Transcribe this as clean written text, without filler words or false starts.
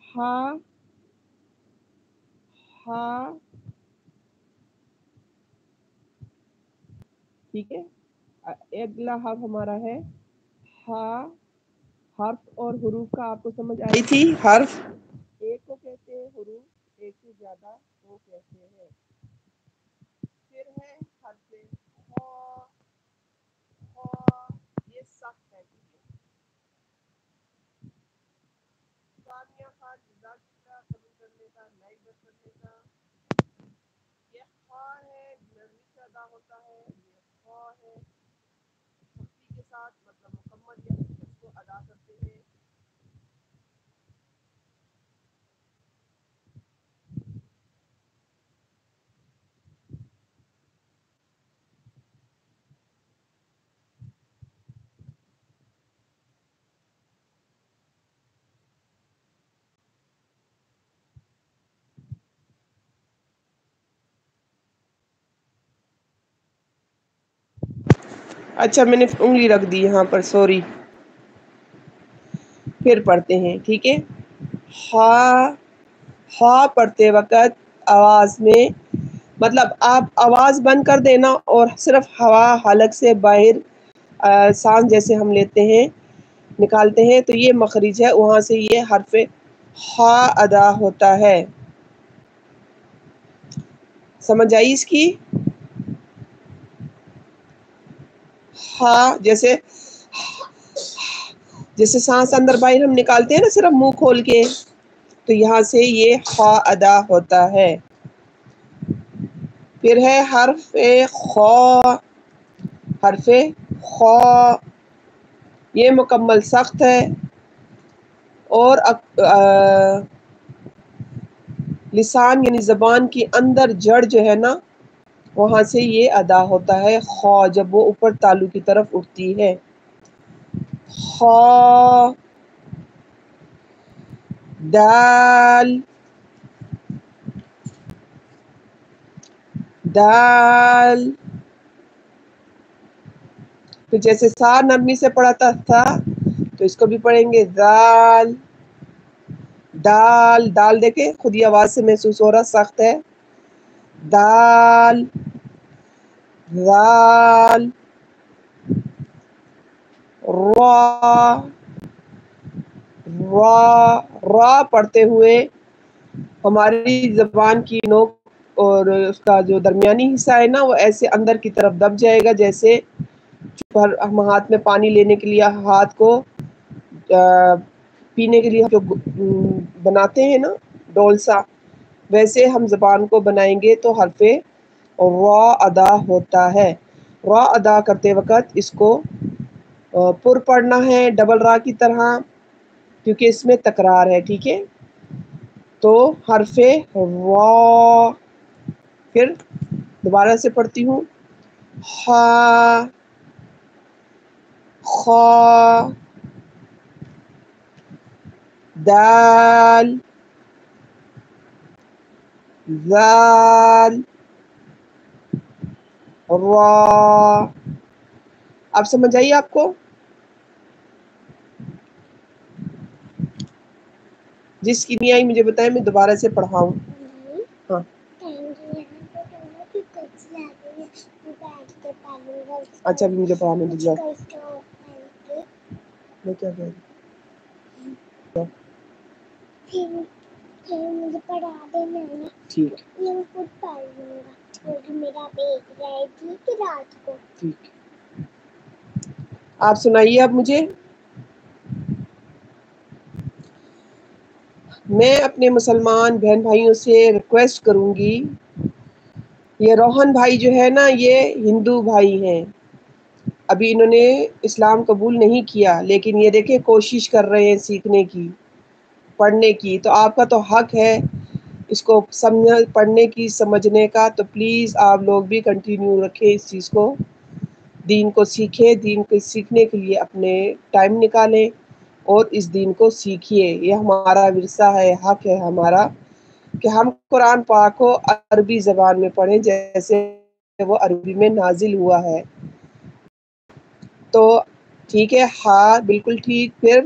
ہا ہا ٹھیک ہے. اگلا حرف ہمارا ہے ہا. حرف اور حروف کا آپ کو سمجھ آئی تھی. حرف ایک کو کہتے ہیں، حروف ایک سے زیادہ وہ کہتے ہیں. پھر ہے حرف خا. خا یہ سخت ہے. ثانیہ خان جزاک اللہ کمنٹ کرنے کا، لائک کرنے کا. یہ خا ہے، نرمی سے ادا ہوتا ہے. یہ خا ہے، سختی کے ساتھ مطلب مکمل یا اس کو ادا کرتے ہیں. اچھا میں نے انگلی رکھ دی یہاں پر، سوری. پھر پڑھتے ہیں، ٹھیک ہے. ہا. ہا پڑھتے وقت آواز میں مطلب آپ آواز بند کر دینا اور صرف ہوا حلق سے باہر سانس جیسے ہم لیتے ہیں نکالتے ہیں تو یہ مخرج ہے، وہاں سے یہ حرف ہا ادا ہوتا ہے. سمجھ آئی اس کی؟ ہا جیسے سانس اندر باہر ہم نکالتے ہیں نا صرف منہ کھول کے، تو یہاں سے یہ ہا ادا ہوتا ہے. پھر ہے حرف خا. حرف خا یہ مکمل سخت ہے اور لسان یعنی زبان کی اندر جڑ جو ہے نا وہاں سے یہ ادا ہوتا ہے خا جب وہ اوپر تالو کی طرف اٹھتی ہے. خا. دال. دال. تو جیسے سا نرمی سے پڑھاتا تھا تو اس کو بھی پڑھیں گے دال. دال. دال دیکھیں خود ہی آواز سے محسوس ہو رہا سخت ہے. دال. دال. را. را. را پڑھتے ہوئے ہماری زبان کی نوک اور اس کا جو درمیانی حصہ ہے نا وہ ایسے اندر کی طرف دب جائے گا، جیسے ہم ہاتھ میں پانی لینے کے لیے ہاتھ کو پینے کے لیے جو بناتے ہیں نا ڈول سا، ویسے ہم زبان کو بنائیں گے تو حرف را ادا ہوتا ہے. را ادا کرتے وقت اس کو پر پڑھنا ہے ڈبل را کی طرح، کیونکہ اس میں تکرار ہے. ٹھیک ہے، تو حرف را. پھر دوبارہ سے پڑھتی ہوں. ہا. خا. دال. ذال. را. اب سمجھ آئیے آپ کو؟ جس کی نہیں آئی مجھے بتائیں، میں دوبارہ سے پڑھاؤں. ہاں اچھا ابھی مجھے پڑھانے دیجیے. میں کیا کہہ رہی مجھے پڑھا دینا ہے. ٹھیک ہے، میں خود پڑھ لوں گا اور میرا بیگ رہے گی کہ رات کو. ٹھیک، آپ سنائیے اب مجھے. میں اپنے مسلمان بہن بھائیوں سے ریکویسٹ کروں گی، یہ روہن بھائی جو ہے نا یہ ہندو بھائی ہیں، ابھی انہوں نے اسلام قبول نہیں کیا، لیکن یہ دیکھیں کوشش کر رہے ہیں سیکھنے کی، پڑھنے کی. تو آپ کا تو حق ہے اس کو پڑھنے کی، سمجھنے کا. تو پلیز آپ لوگ بھی کنٹینیو رکھیں اس چیز کو، دین کو سیکھیں، دین کو سیکھنے کے لیے اپنے ٹائم نکالیں اور اس دین کو سیکھیے. یہ ہمارا ورثہ ہے، حق ہے ہمارا کہ ہم قرآن پاک کو عربی زبان میں پڑھیں جیسے وہ عربی میں نازل ہوا ہے. تو ٹھیک ہے، ہاں بالکل ٹھیک. پھر